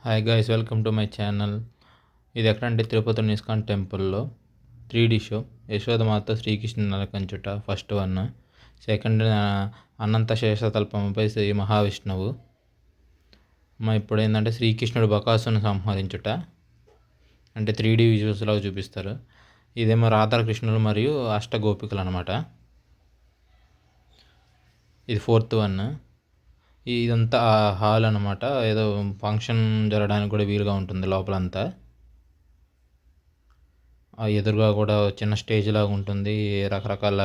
Hi guys, welcome to my channel. ఇది ఎక్కడంటే Tirupati ISKCON టెంపుల్లో 3D షో. యశోదమాత శ్రీకృష్ణ నరకంచుట ఫస్ట్ వన్. సెకండ్ అనంత శేషతల్పంపై శ్రీ మహావిష్ణువు. ఇప్పుడు ఏంటంటే శ్రీకృష్ణుడు బకాసును సంహరించుట, అంటే 3D విజువల్స్ లాగా చూపిస్తారు. ఇదేమో రాధాకృష్ణులు మరియు అష్టగోపికలు అనమాట. ఇది ఫోర్త్ వన్. ఇదంతా హాల్ అనమాట. ఏదో ఫంక్షన్ జరగడానికి కూడా వీలుగా ఉంటుంది లోపలంతా. ఎదురుగా కూడా చిన్న స్టేజ్ లాగా ఉంటుంది, రకరకాల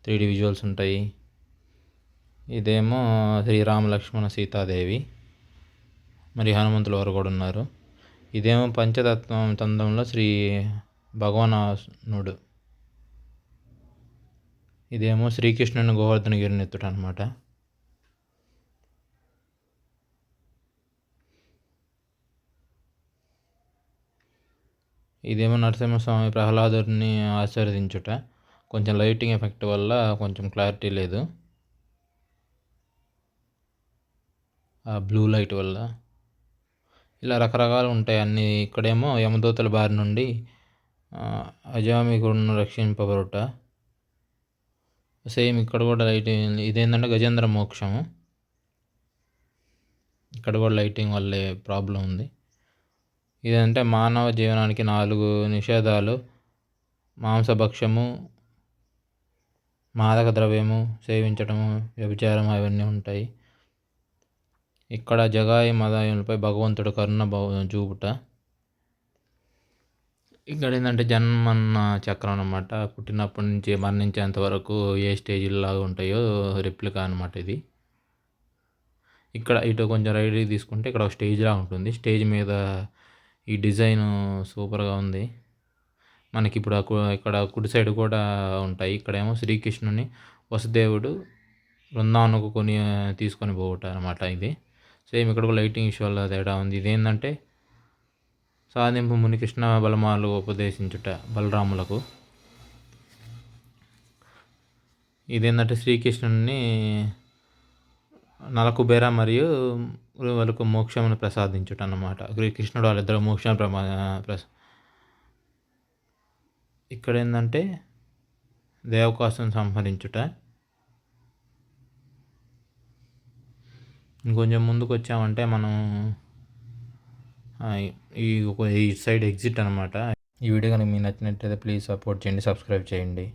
3D విజువల్స్ ఉంటాయి. ఇదేమో శ్రీరామ లక్ష్మణ సీతాదేవి, మరి హనుమంతుల వారు కూడా ఉన్నారు. ఇదేమో పంచతత్వం తందంలో శ్రీ భగవానుడు. ఇదేమో శ్రీకృష్ణుని గోవర్ధన గిరిని ఎత్తుట అనమాట. ఇదేమో నరసింహస్వామి ప్రహ్లాదుడిని ఆశీర్వదించుట. కొంచెం లైటింగ్ ఎఫెక్ట్ వల్ల కొంచెం క్లారిటీ లేదు, ఆ బ్లూ లైట్ వల్ల. ఇలా రకరకాలు ఉంటాయి అన్నీ. ఇక్కడేమో యమదూతల బారి నుండి అజామికుడును రక్షింపబడుట. సేమ్ ఇక్కడ కూడా లైటింగ్. ఇదేంటంటే గజేంద్ర మోక్షము. ఇక్కడ కూడా లైటింగ్ వల్లే ప్రాబ్లం ఉంది. ఇదంటే మానవ జీవనానికి 4 నిషేధాలు: మాంసభక్షము, మాదక ద్రవ్యము సేవించటము, వ్యభిచారం అవన్నీ ఉంటాయి. ఇక్కడ జగాయి మదాయులపై భగవంతుడు కరుణ చూపుట. ఇక్కడ ఏంటంటే జన్మన్న చక్రం అనమాట. పుట్టినప్పటి నుంచి మరణించేంత వరకు ఏ స్టేజీలు లాగా ఉంటాయో రెప్లికా అనమాట ఇది. ఇక్కడ ఇటు కొంచెం రైట్ తీసుకుంటే ఇక్కడ ఒక స్టేజ్ లాగా ఉంటుంది. స్టేజ్ మీద ఈ డిజైన్ సూపర్గా ఉంది. మనకి ఇప్పుడు ఇక్కడ కుడి సైడ్ కూడా ఉంటాయి. ఇక్కడేమో శ్రీకృష్ణుని వసుదేవుడు బృందావనకు తీసుకొని పోవట అనమాట. ఇది సేమ్ ఇక్కడ కూడా లైటింగ్ ఇష్యూల తేడా ఉంది. ఇదేంటంటే సాధింపు ముని కృష్ణ బలమాలు ఉపదేశించుట బలరాములకు. ఇదేంటంటే శ్రీకృష్ణుని నలకుబేర మరియు వాళ్ళకు మోక్షమును ప్రసాదించుట అన్నమాట. కృష్ణుడు వాళ్ళిద్దరు మోక్షాన్ని ఇక్కడ ఏంటంటే దేవకాసును సంహరించుట. ఇంకొంచెం ముందుకు వచ్చామంటే మనం ఈ సైడ్ ఎగ్జిట్ అనమాట. ఈ వీడియో కనుక మీకు నచ్చినట్లయితే ప్లీజ్ సపోర్ట్ చేయండి, సబ్స్క్రైబ్ చేయండి.